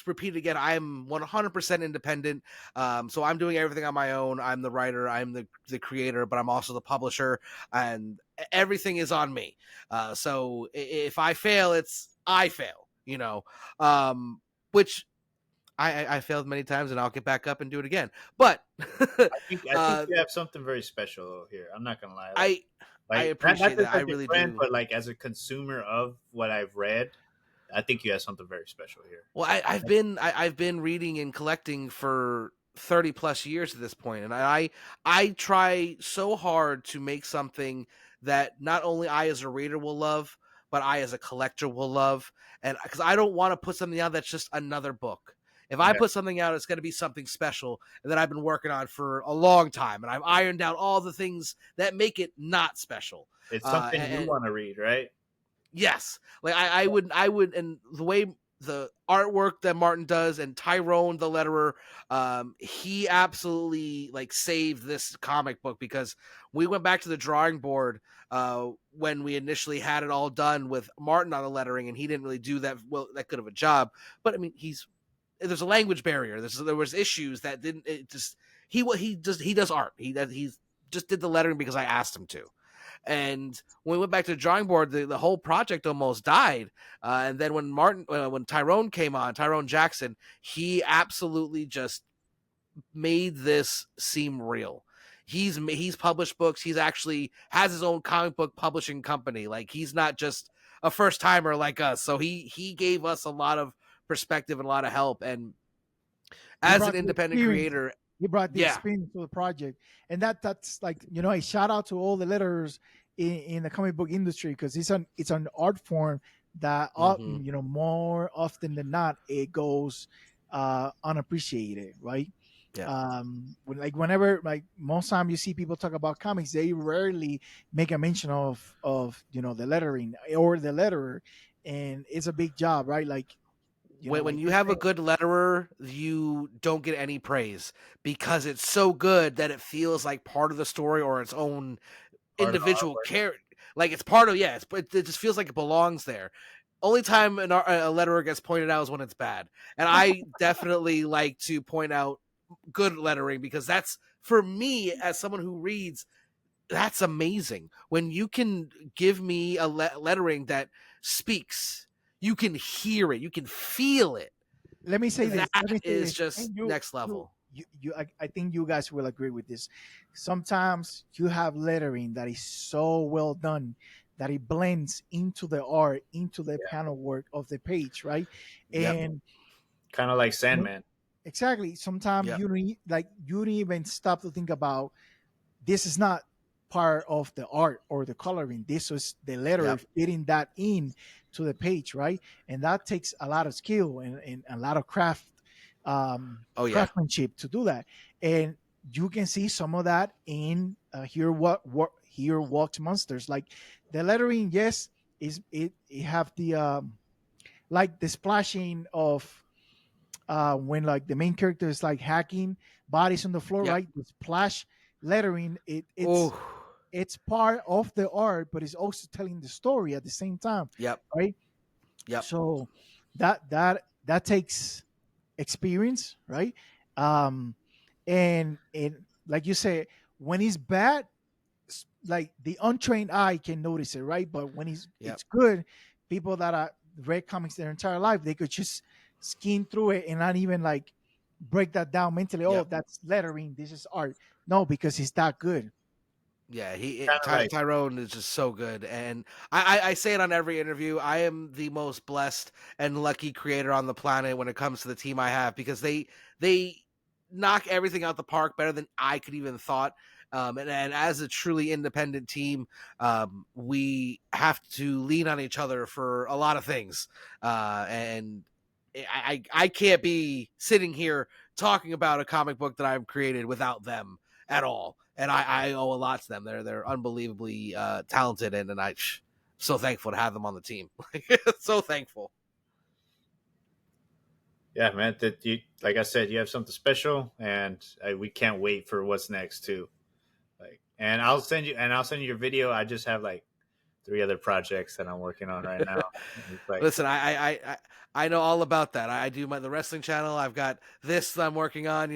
repeat again. I'm 100% independent. So I'm doing everything on my own. I'm the writer. I'm the creator, but I'm also the publisher, and everything is on me. So if I fail, I fail. Which I failed many times, and I'll get back up and do it again. But I think you have something very special here. I'm not gonna lie. Like I not appreciate just that. I as a really friend, do. but like as a consumer of what I've read, I think you have something very special here. Well, I've been reading and collecting for 30 plus years at this point, and I try so hard to make something that not only I as a reader will love, but I as a collector will love, and because I don't want to put something out that's just another book. If I Yeah, put something out, it's going to be something special and that I've been working on for a long time, and I've ironed out all the things that make it not special. it's Uh, something you and, want to read, right? Yes, like I would, and the way the artwork that Martin does, and Tyrone the letterer, he absolutely like saved this comic book, because we went back to the drawing board when we initially had it all done with Martin on the lettering, and he didn't really do that good of a job. But I mean, there's a language barrier. There was issues that didn't. It just he does art. He's just did the lettering because I asked him to. And when we went back to the drawing board, the whole project almost died. And then when Tyrone came on, Tyrone Jackson, he absolutely just made this seem real. He's published books. He's actually has his own comic book publishing company. Like, he's not just a first timer like us. So he gave us a lot of perspective and a lot of help. And He as an brought the independent experience. creator, He brought the yeah. experience to the project, and that's like a shout out to all the letterers in the comic book industry, because it's an art form that Mm-hmm. more often than not it goes unappreciated, right? Yeah. Whenever, like, most time you see people talk about comics, they rarely make a mention of the lettering or the letterer, and it's a big job, right? Like, When like you you're have a saying. good letterer, you don't get any praise because it's so good that it feels like part of the story or its own Part of the individual artwork. character. Like, it's part of, yeah, it just feels like it belongs there. Only time a letterer gets pointed out is when it's bad. And I definitely like to point out good lettering, because that's, for me, as someone who reads, that's amazing. When you can give me a lettering that speaks, you can hear it, you can feel it. let me say this. That Let me say is this. just And next level. I think you guys will agree with this. Sometimes you have lettering that is so well done that it blends into the art, into the panel work of the page, right? Yep. And Kind of like Sandman. exactly, sometimes Yep. you don't you don't even stop to think about this is not part of the art or the coloring. This was the letter Yep. fitting that in to the page, right? And that takes a lot of skill and a lot of Oh yeah. craftsmanship to do that. And you can see some of that in here walks monsters. Like the lettering, yes, it have the like the splashing of when like the main character is like hacking bodies on the floor, Yep. right? The splash lettering, Oh. it's part of the art, but it's also telling the story at the same time, Yep. right? Yep. So that takes experience, right? Um, and like you say, when he's bad, like the untrained eye can notice it, right? But when Yep. it's good, people that are read comics their entire life, they could just skim through it and not even like break that down mentally. Oh, Yep. that's lettering. This is art. No, because it's that good. Yeah, Kind of like Tyrone is just so good, and I say it on every interview. I am the most blessed and lucky creator on the planet when it comes to the team I have, because they knock everything out the park better than I could even thought. And as a truly independent team, we have to lean on each other for a lot of things. And I can't be sitting here talking about a comic book that I've created without them at all. And I owe a lot to them. They're unbelievably talented, and I'm so thankful to have them on the team. So thankful. yeah, man. That you, like I said, you have something special, and we can't wait for what's next too. Like, I'll send you your video. I just have like 3 other projects that I'm working on right now. It's like, Listen, I know all about that. I do the wrestling channel. I've got this that I'm working on.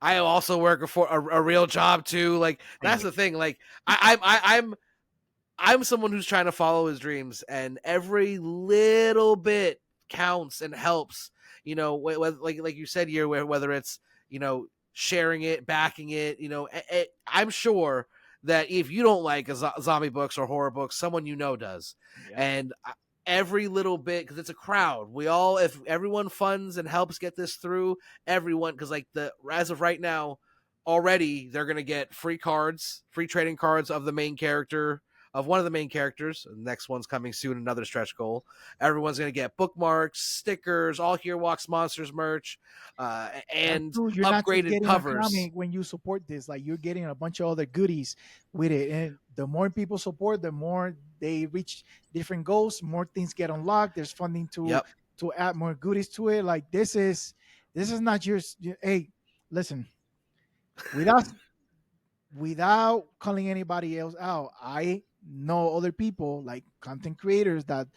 I also work for a real job too. Like that's the thing. Like I'm someone who's trying to follow his dreams, and every little bit counts and helps. Like you said here, whether it's sharing it, backing it. I'm sure that if you don't like zombie books or horror books, someone does, Yeah. and every little bit, because it's a crowd. If everyone funds and helps get this through, everyone, because as of right now, already they're gonna get free trading cards of the main character, of one of the main characters. The next one's coming soon, another stretch goal. Everyone's going to get bookmarks, stickers, all Here Walks Monsters merch, and True. You're not just upgraded getting a covers. comic when you support this. Like you're getting a bunch of other goodies with it. And the more people support, the more they reach different goals, more things get unlocked. There's funding Yep. to add more goodies to it. Like this is not just hey, listen, without without calling anybody else out, I know other people like content creators that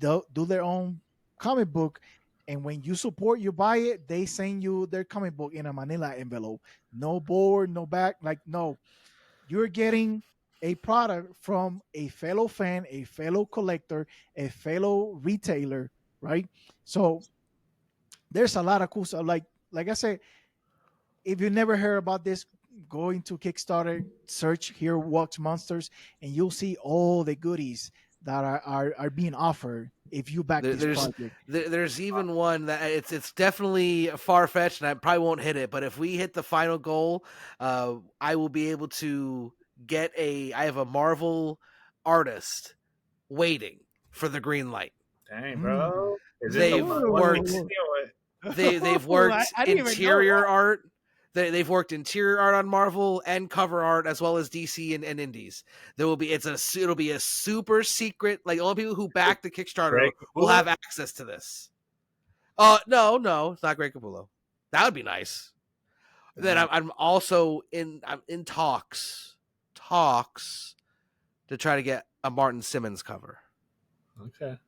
do their own comic book. And when you support, you buy it, they send you their comic book in a manila envelope. No board, no back. Like, no, you're getting a product from a fellow fan, a fellow collector, a fellow retailer, right? So there's a lot of cool stuff. Like I said, if you never heard about this, go into Kickstarter, search Here Walks Monsters, and you'll see all the goodies that are being offered if you back this project. There's even one that it's definitely far fetched, and I probably won't hit it. But if we hit the final goal, I will be able to get I have a Marvel artist waiting for the green light. dang, bro, is it the They've one we worked. see or what? They've worked I didn't even know interior that. art. They've worked interior art on Marvel and cover art, as well as DC and Indies. It'll be a super secret. Like only people who back the Kickstarter Greg will Capullo? have access to this. No, it's not Greg Capullo. That would be nice. Then I'm also I'm in talks to try to get a Martin Simmons cover. Okay.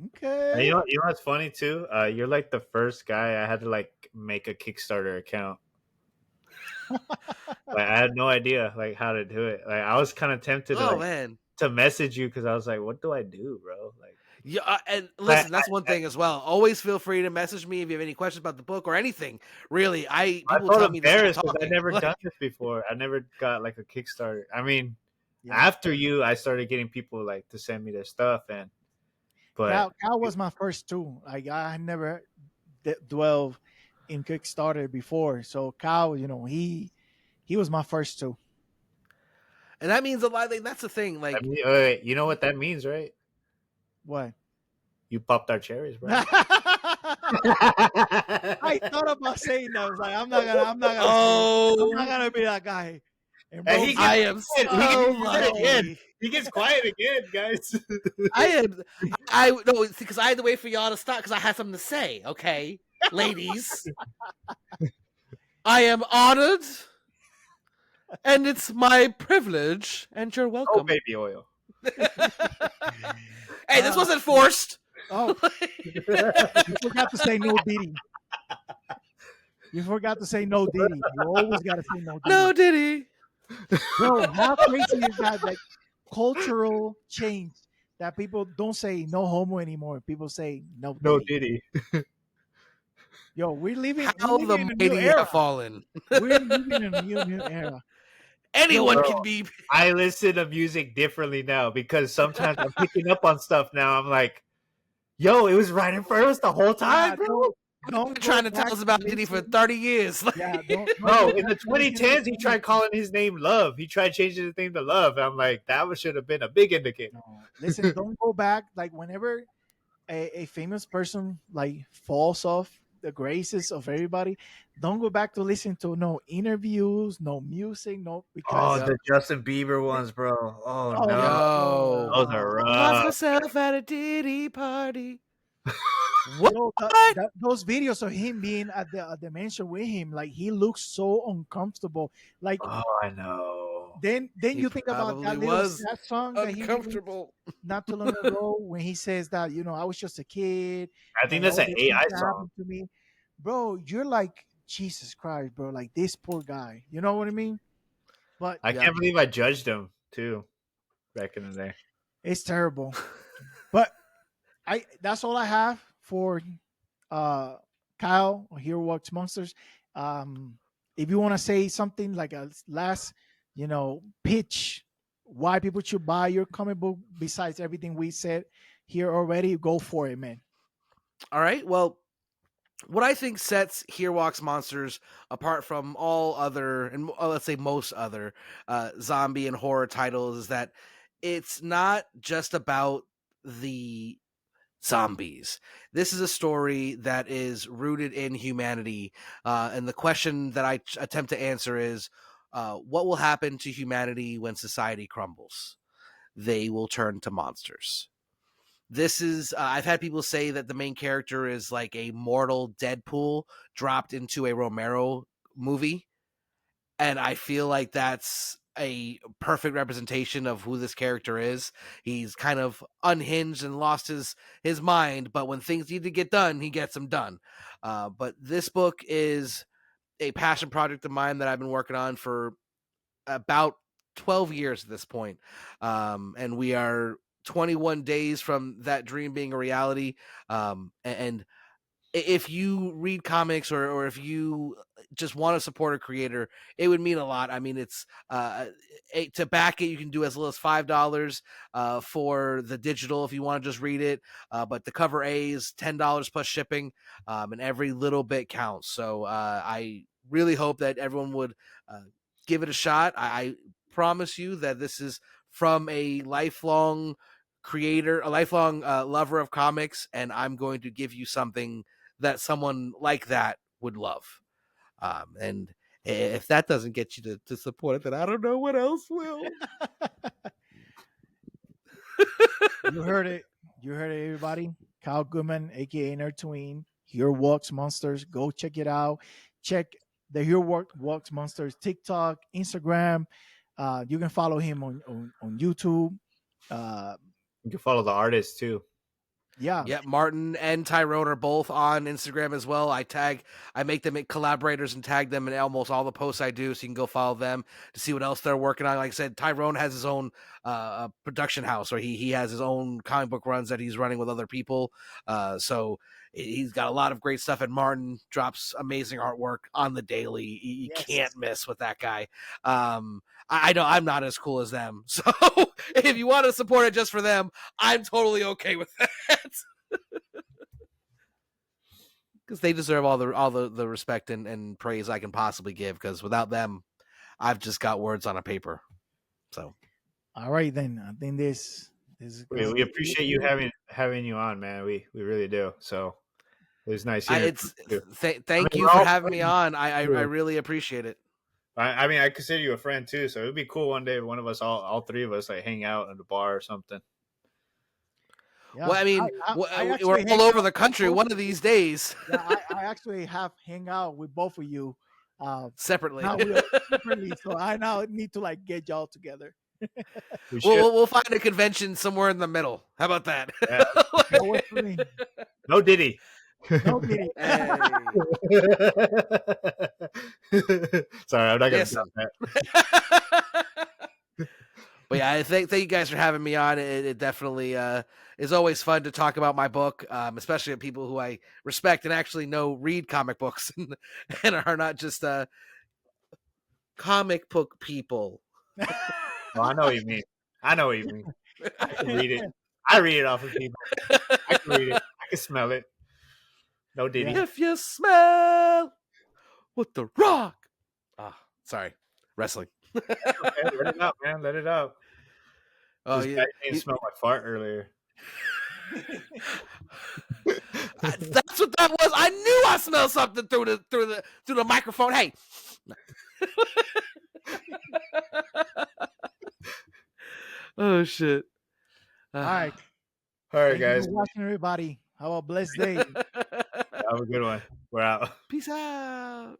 And Okay. you know what's funny too? You're like the first guy I had to like make a Kickstarter account. Like I had no idea like how to do it. Like I was kind of tempted to Oh like man, to message you because I was like, what do I do, bro? Like, Yeah, and listen, that's one thing as well. Always feel free to message me if you have any questions about the book or anything. Really, I people felt tell me to stop embarrassed because I talking. never done this before. I never got like a Kickstarter. I mean, Yeah. after you, I started getting people like to send me their stuff, but Cal was my first too. Like I never dwelled in Kickstarter before, so Cal, he was my first too. And that means a lot. Like, that's the thing. I Like, mean, wait, you know what that means, right? What? You popped our cherries, bro. I thought about saying that. I was like, I'm not gonna say it. I'm not oh, gonna be that guy. And And bro, he I gets am quiet. so He said it again. lucky. He gets quiet again, guys. I am. I no, because I had to wait for y'all to stop because I had something to say. Okay, ladies, I am honored, and it's my privilege, and you're Oh, welcome. baby oil. Hey, this wasn't forced. oh, you forgot to say no Diddy. You forgot to say no Diddy. You always gotta say no Diddy. No, did he? Bro, how crazy is that? Like cultural change that people don't say no homo anymore. People say no No Diddy. Diddy. Yo, we're living How the in a new mighty era. have fallen. We're living in a new era. Anyone Bro, can be. I listen to music differently now because sometimes I'm picking up on stuff now. I'm like, yo, it was right in front of us the whole time, Yeah, bro. don't go Trying to tell back us about to Diddy for listen. 30 years. Yeah, don't No, go in the back to listen to 2010s, he the tried calling his name Love. He tried changing his name to Love. I'm like, that should have been a big indicator. No, listen, don't go back. Like whenever a famous person like falls off the graces of everybody, don't go back to listen to no interviews, no music, no because Oh, Yep. the Justin Bieber ones, bro. Oh, oh, no. Yo. Those are Lost rough. myself at a Diddy party. What? yo, those videos of him being at the mansion with him, like he looks so uncomfortable. Like Oh, I know. then He you think about probably that little was sad song that he released uncomfortable. not too long ago when he says that I was just a kid I think and that's all an these things AI that song. happened to me, bro. You're like Jesus Christ, bro. Like this poor guy. You know what I mean? But I Yep. can't believe I judged him, too, back in the day. it's terrible. But that's all I have for Kyle Here Walks Monsters. If you want to say something like a last, pitch why people should buy your comic book besides everything we said here already, go for it, man. All right. Well, what I think sets Here Walks Monsters apart from all other, and let's say most other zombie and horror titles, is that it's not just about the zombies. This is a story that is rooted in humanity. And the question that I attempt to answer is what will happen to humanity when society crumbles? They will turn to monsters. This is, I've had people say that the main character is like a mortal Deadpool dropped into a Romero movie. And I feel like that's a perfect representation of who this character is. He's kind of unhinged and lost his mind, but when things need to get done, he gets them done. But this book is a passion project of mine that I've been working on for about 12 years at this point. And we are 21 days from that dream being a reality. And if you read comics or if you just want to support a creator, it would mean a lot. I mean, it's to back it, you can do as little as $5 for the digital if you want to just read it. But the cover A is $10 plus shipping, and every little bit counts. So I really hope that everyone would give it a shot. I promise you that this is from a lifelong creator, a lifelong lover of comics, and I'm going to give you something that someone like that would love. And if that doesn't get you to support it, then I don't know what else will. You heard it. You heard it, everybody. Kyle Goodman, aka Nerdtooine, Here Walks Monsters. Go check it out. Check the Here Walks Monsters TikTok, Instagram. You can follow him on YouTube. You can follow the artist, too. Yeah, Martin and Tyrone are both on Instagram as well. I make them collaborators and tag them in almost all the posts I do, so you can go follow them to see what else they're working on. Like I said, Tyrone has his own production house, or he has his own comic book runs that he's running with other people. So he's got a lot of great stuff, and Martin drops amazing artwork on the daily. You can't miss with that guy. I know I'm not as cool as them, so if you want to support it just for them, I'm totally okay with that. Because they deserve all the respect and praise I can possibly give. Because without them, I've just got words on a paper. So, all right then. I think this we appreciate you having you on, man. We really do. So it was nice. Thank you for having me on. I really appreciate it. I mean, I consider you a friend too, so it'd be cool one day if one of us, all three of us, like hang out at a bar or something. Yeah. Well, I mean, we're all over the country. One of these days, I actually have hang out with both of you separately. So I now need to like get y'all together. We'll find a convention somewhere in the middle. How about that? Yeah. No Diddy. No Diddy. Hey. Sorry, I'm not gonna stop that. But yeah, thank you guys for having me on. It definitely is always fun to talk about my book, especially with people who I respect and actually read comic books and are not just comic book people. Oh, I know what you mean. I can read it. I read it off of people. I can read it. I can smell it. No Diddy. If you smell what the Rock. Sorry, wrestling. Okay, let it out, man. Let it out. Oh, yeah. I didn't smell my fart earlier. That's what that was. I knew I smelled something through the microphone. Hey. Oh shit. All right, guys. Thanks for watching, everybody. Have a blessed day. Have a good one. We're out. Peace out.